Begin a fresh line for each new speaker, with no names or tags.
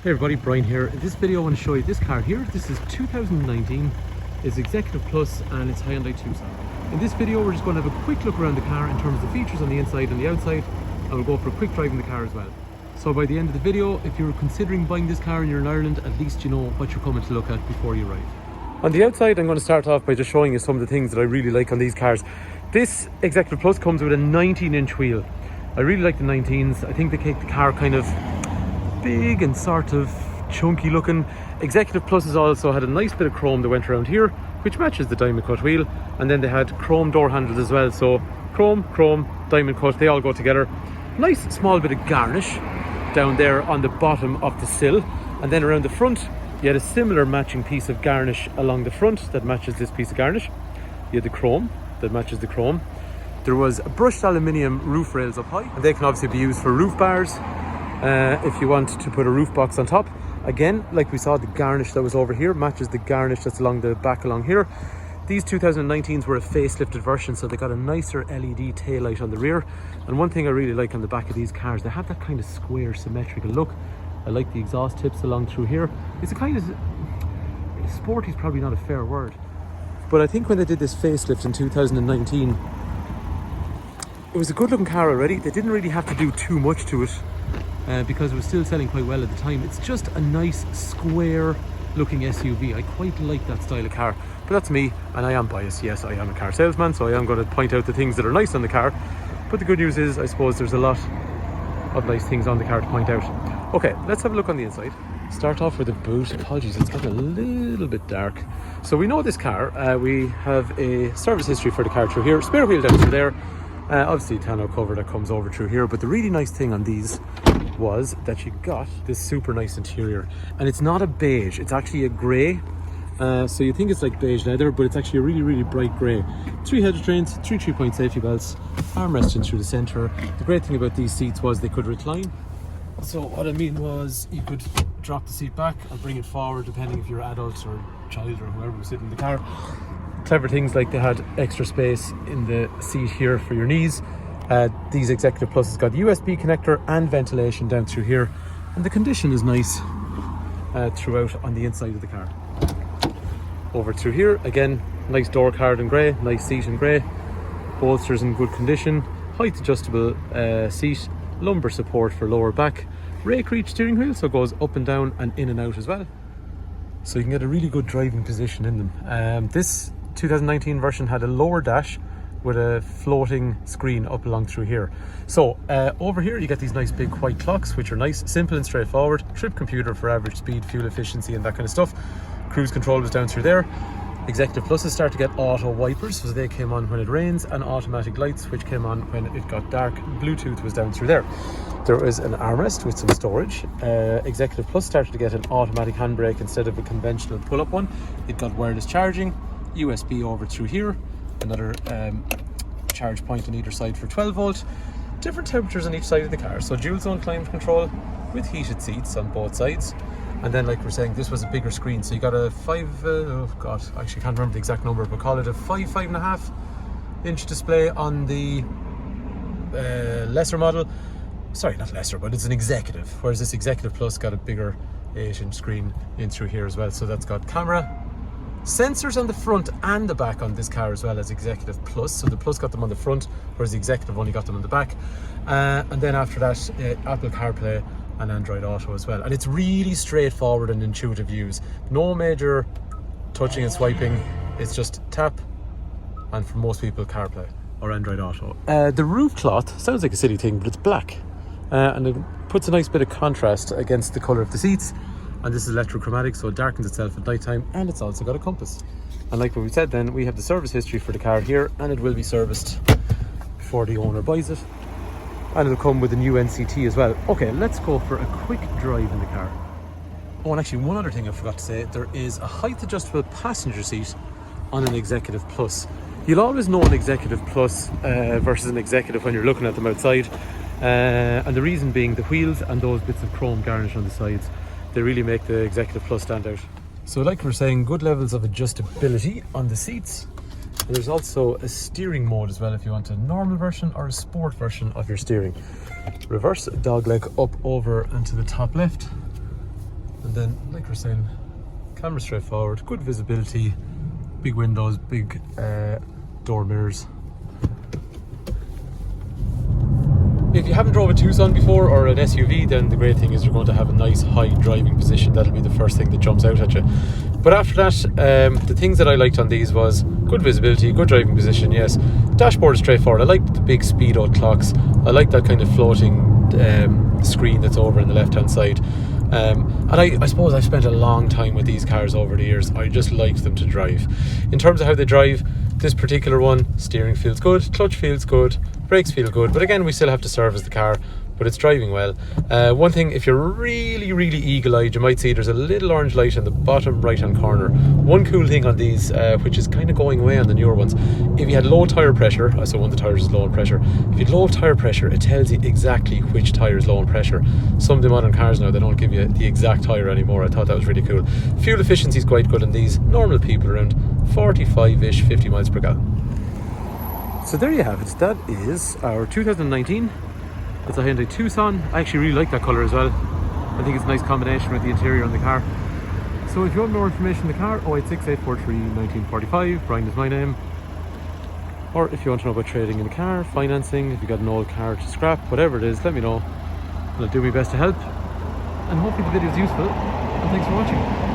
Hey everybody, Brian here. In this video I want to show you this car here. This is 2019, it's Executive Plus and it's Hyundai Tucson. In this video we're just going to have a quick look around the car in terms of the features on the inside and the outside, and we'll go for a quick drive in the car as well. So by the end of the video, if you're considering buying this car and you're in Ireland, at least you know what you're coming to look at before you arrive. On the outside I'm going to start off by just showing you some of the things that I really like on these cars. This Executive Plus comes with a 19-inch wheel. I really like the 19s. I think they make the car kind of big and sort of chunky looking. Executive Plus has also had a nice bit of chrome that went around here, which matches the diamond cut wheel, and then they had chrome door handles as well. So chrome, diamond cut, they all go together. Nice small bit of garnish down there on the bottom of the sill, and then around the front you had a similar matching piece of garnish along the front that matches this piece of garnish. You had the chrome that matches the chrome. There was brushed aluminium roof rails up high, and they can obviously be used for roof bars. If you want to put a roof box on top, again, like we saw, the garnish that was over here matches the garnish that's along the back along here. These 2019s were a facelifted version, so they got a nicer LED taillight on the rear. And one thing I really like on the back of these cars, they have that kind of square symmetrical look. I like the exhaust tips along through here. It's a kind of, sporty is probably not a fair word, but I think when they did this facelift in 2019, it was a good looking car already. They didn't really have to do too much to it, because it was still selling quite well at the time. It's just a nice square looking SUV. I quite like that style of car, but that's me, and I am biased. Yes, I am a car salesman, so I am going to point out the things that are nice on the car, but the good news is I suppose there's a lot of nice things on the car to point out. Okay, let's have a look on the inside. Start off with the boot. Apologies, it's getting a little bit dark. So we know this car, we have a service history for the car through here, spare wheel down through there, obviously tonneau cover that comes over through here. But the really nice thing on these was that you got this super nice interior, and it's not a beige, it's actually a grey. So you think it's like beige leather, but it's actually a really bright grey. 3 header trains, 3 3-point safety belts, armrest in through the centre. The great thing about these seats was they could recline. So what I mean was you could drop the seat back and bring it forward depending if you're adult or child or whoever was sitting in the car. Clever things like they had extra space in the seat here for your knees. These Executive Pluses got USB connector and ventilation down through here, and the condition is nice throughout on the inside of the car. Over through here, again, nice door card in grey, nice seat in grey, bolsters in good condition, height adjustable seat, lumbar support for lower back, rake reach steering wheel, so it goes up and down and in and out as well, so you can get a really good driving position in them. This 2019 version had a lower dash with a floating screen up along through here. So over here you get these nice big white clocks, which are nice, simple and straightforward. Trip computer for average speed, fuel efficiency and that kind of stuff. Cruise control was down through there. Executive Pluses start to get auto wipers, so they came on when it rains, and automatic lights, which came on when it got dark. Bluetooth was down through there. There is an armrest with some storage. Executive Plus started to get an automatic handbrake instead of a conventional pull-up one. It got wireless charging, USB over through here, another charge point on either side for 12 volt, different temperatures on each side of the car. So dual zone climate control with heated seats on both sides. And then, like we're saying, this was a bigger screen, so you got a I actually can't remember the exact number, but call it a 5.5 inch display on the lesser model. Sorry, not lesser, but it's an Executive, whereas this Executive Plus got a bigger 8-inch screen in through here as well. So that's got camera, sensors on the front and the back on this car as well as Executive Plus. So the Plus got them on the front, whereas the Executive only got them on the back. And then after that, Apple CarPlay and Android Auto as well. And it's really straightforward and intuitive use. No major touching and swiping. It's just tap, and for most people, CarPlay or Android Auto. The roof cloth sounds like a silly thing, but it's black. And it puts a nice bit of contrast against the colour of the seats. And this is electrochromatic, so it darkens itself at night time, and it's also got a compass. And like what we said then, we have the service history for the car here, and it will be serviced before the owner buys it. And it'll come with a new NCT as well. Okay, let's go for a quick drive in the car. Oh, and actually one other thing I forgot to say, there is a height adjustable passenger seat on an Executive Plus. You'll always know an Executive Plus versus an Executive when you're looking at them outside. And the reason being the wheels and those bits of chrome garnish on the sides. They really make the Executive Plus stand out. So like we're saying, good levels of adjustability on the seats. There's also a steering mode as well if you want a normal version or a sport version of your steering. Reverse dog leg up over and to the top left. And then, like we're saying, camera straight forward, good visibility, big windows, big door mirrors. If you haven't drove a Tucson before or an SUV, then the great thing is you're going to have a nice high driving position. That'll be the first thing that jumps out at you. But after that, the things that I liked on these was good visibility, good driving position, yes. Dashboard is straightforward. I like the big speedo clocks. I like that kind of floating screen that's over on the left hand side. And I suppose I've spent a long time with these cars over the years. I just liked them to drive. In terms of how they drive, this particular one, steering feels good, clutch feels good, brakes feel good, but again we still have to service the car, but it's driving well. One thing, if you're really eagle-eyed, you might see there's a little orange light in the bottom right hand corner. One cool thing on these, which is kind of going away on the newer ones, if you had low tyre pressure, so one of the tyres is low in pressure, if you had low tyre pressure, it tells you exactly which tyre is low in pressure. Some of the modern cars now, they don't give you the exact tyre anymore. I thought that was really cool. Fuel efficiency is quite good on these. Normal people around 45-ish, 50 miles per gallon. So there you have it. That is our 2019. It's a Hyundai Tucson. I actually really like that colour as well. I think it's a nice combination with the interior on the car. So if you want more information on the car, 086 843 1945. Brian is my name. Or if you want to know about trading in the car, financing, if you got an old car to scrap, whatever it is, let me know. And I'll do my best to help. And hopefully the video is useful. And thanks for watching.